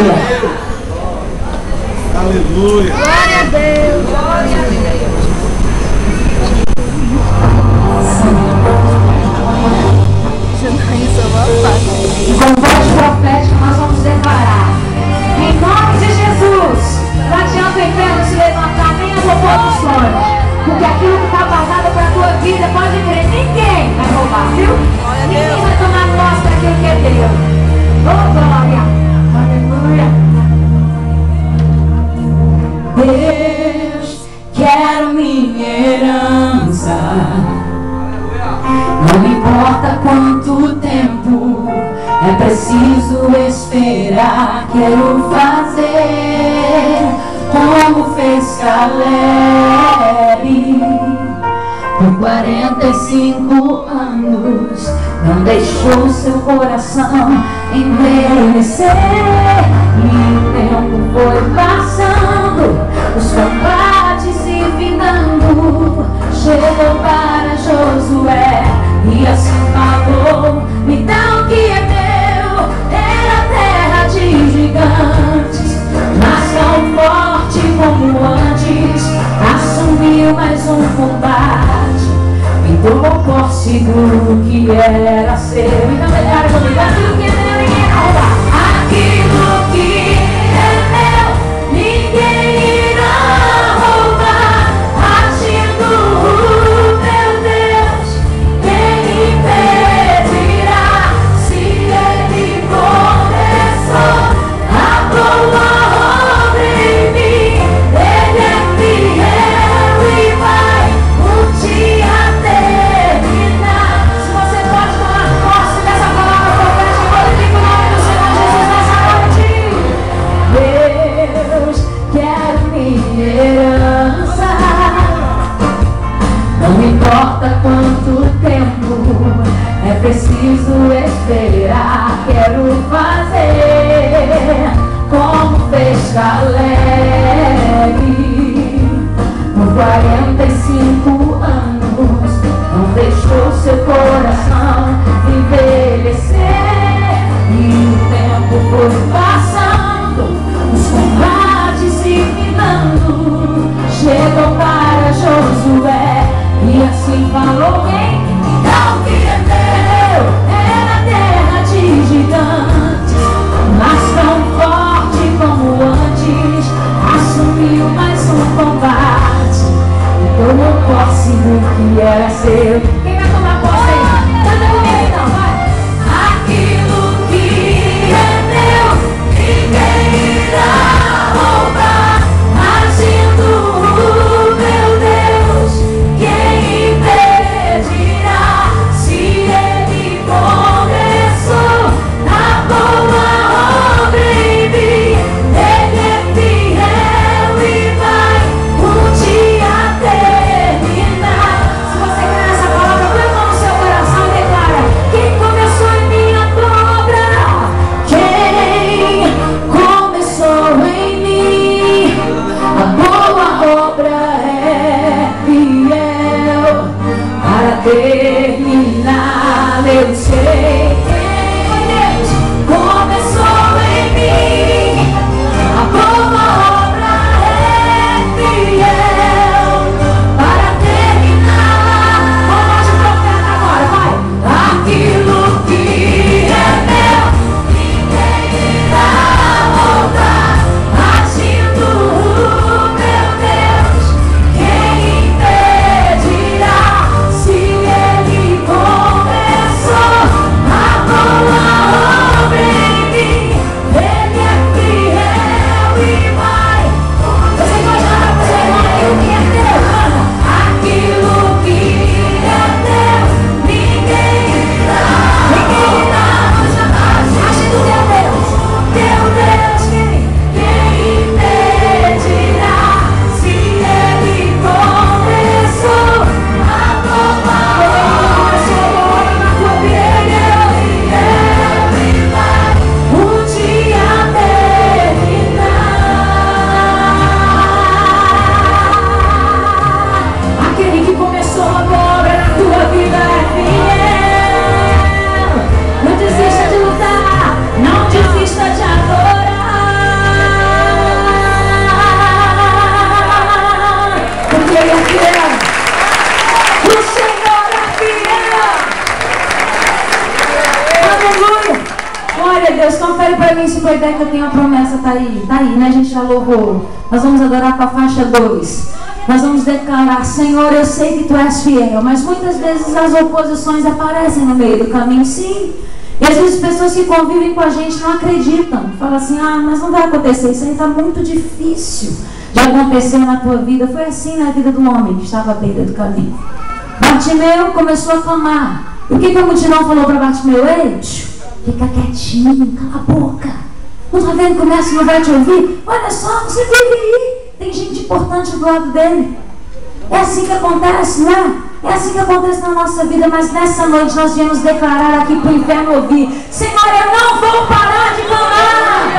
Aleluia. Aleluia. Glória a Deus. Glória a Deus. E com voz profética nós vamos declarar: em nome de Jesus, não adianta o inferno se levantar, nem as oposições, porque aquilo que está guardado para a tua vida, pode crer, ninguém vai roubar, viu? Ninguém vai tomar posse daquilo que é teu. Oh, glória! Aleluia! Deus, quero minha herança. Não importa quanto tempo é preciso esperar, quero fazer como fez Caleb. Por 45 anos não deixou seu coração envelhecer. E o tempo foi passando, os combates se findando. Chegou para Josué e assim falou: me dá o que é meu. Era terra de gigantes, mas tão forte como antes. Assumiu mais um combate e tomou posse do que era seu. Então declara comigo: aquilo que é meu ninguém rouba. Aquilo que é meu ninguém irá roubar. Agindo meu Deus, quem impedirá? Se Ele começou a boa obra em mim, Ele é fiel e vai um dia terminar. Se você pode tomar posse dessa palavra profética, glorifique o nome do Senhor Jesus. sequência, com a ideia que eu tenho a promessa, tá aí, né? A gente já louvou. Nós vamos adorar com a faixa 2. Nós vamos declarar: Senhor, eu sei que Tu és fiel, mas muitas vezes as oposições aparecem no meio do caminho, sim. E às vezes pessoas que convivem com a gente não acreditam. Falam assim: ah, mas não vai acontecer, isso aí está muito difícil de acontecer na tua vida. Foi assim na vida do homem que estava à beira do caminho. Bartimeu começou a clamar. O que a multidão falou para Bartimeu? Ei, fica quietinho, cala a boca. Não está vendo que o mestre não vai te ouvir? Olha só, você vive aí. Tem gente importante do lado dele. É assim que acontece, né? É assim que acontece na nossa vida. Mas nessa noite nós viemos declarar aqui para o inferno ouvir: Senhor, eu não vou parar de clamar,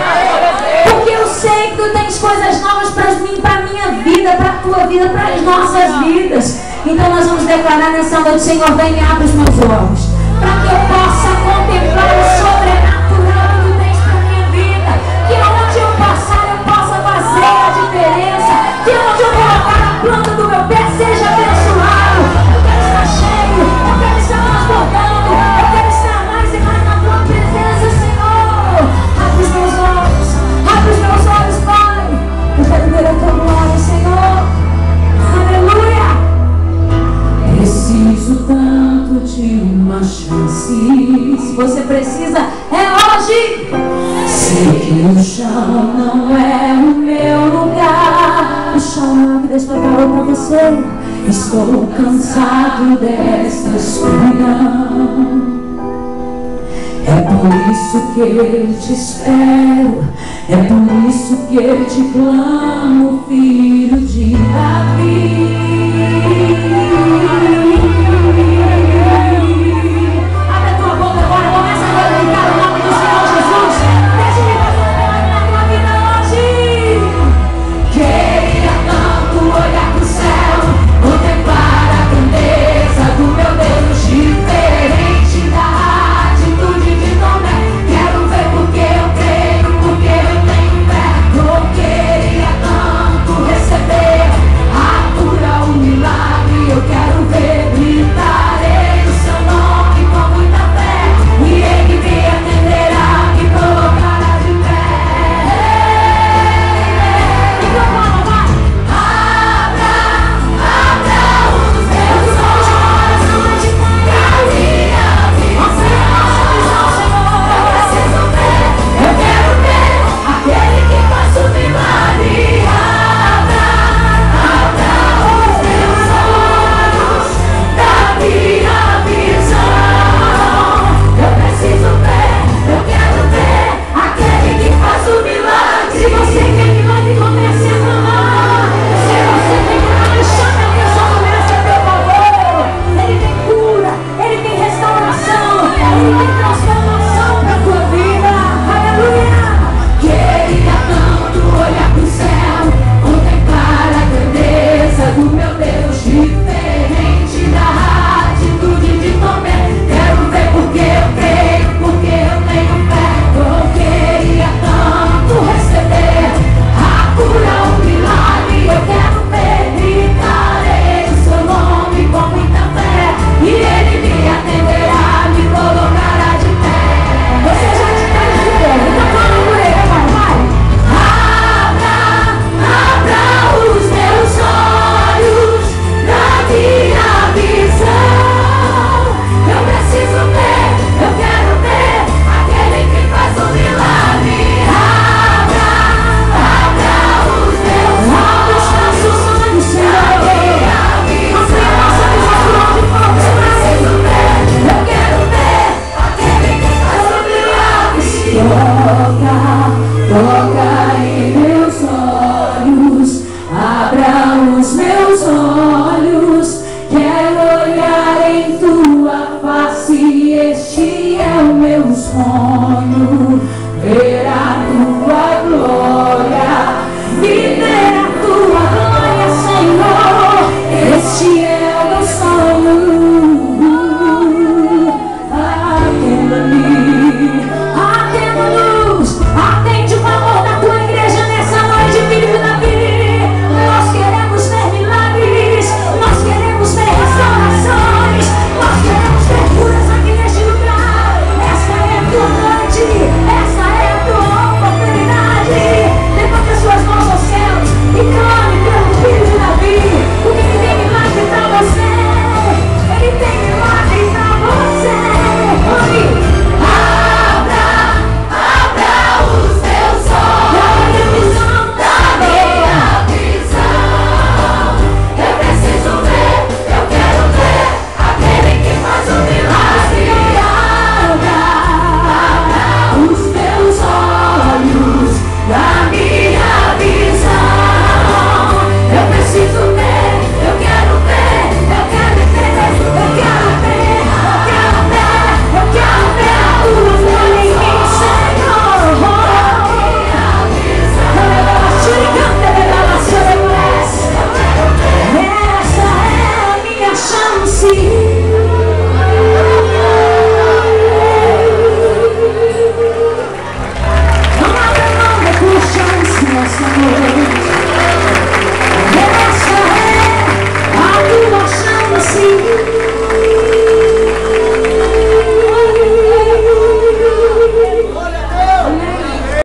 porque eu sei que Tu tens coisas novas para mim, para a minha vida, para a Tua vida, para as nossas vidas. Então nós vamos declarar nessa noite: Senhor, vem e abre os meus olhos, para que eu possa contemplar o sobrenatural que Tu tens para a minha vida. Que onde eu passar eu possa fazer a diferença. Que onde eu colocar a planta do meu pé seja abençoado. Eu quero estar cheio, eu quero estar transbordando, eu quero estar mais e mais na Tua presença, Senhor. Abre os meus olhos, Pai. Eu quero ver a Tua glória, Senhor. Aleluia. Preciso tanto de uma chance. Se você precisa, é hoje. Sei que o chão não é o meu lugar. O chão não é o que Deus preparou para você. Estou cansado desta escuridão. É por isso que eu te espero. É por isso que eu te clamo, filho de Davi. Abre a tua boca agora, começa a glorificar o nome do Senhor Jesus. Deixa-me fazer um milagre na tua vida hoje. Queria tanto olhar pro céu, contemplar a grandeza do meu Deus, diferente da atitude de Tomé. Quero ver porque eu creio, porque eu tenho fé. Eu queria tanto receber a cura, o milagre. Eu quero ver, gritarei o Seu nome com muita fé, e Ele me atenderá, me colocará de pé. Então vamos, vai. Abra os meus olhos pra minha visão, Senhor. Eu preciso ver, eu quero ver aquele que faz o milagre. Abra os meus olhos da minha visão. Eu preciso ver, eu quero ver aquele que faz o milagre. Se você quer milagre, comece a clamar. Se você tem milagre, chame a atenção do mestre a teu favor. Ele tem cura, ele tem restauração, ele tem transformação para a tua vida. Aleluia. Queria tanto olhar pro céu, contemplar a grandeza do meu Deus, diferente da atitude de Tomé. Quero ver porque eu creio, porque eu tenho fé. Eu queria tanto receber a cura, o milagre. Eu quero ver, gritarei o Seu nome com muita fé, e Ele me atenderá, me colocará de pé. Você já te faz de pé, então fala por ele, vai. Abra os meus olhos da minha visão. Eu preciso ver, eu quero ver aquele que faz o milagre. Abra os meus olhos da minha visão. Eu preciso ver, eu quero ver aquele que faz o milagre. Toca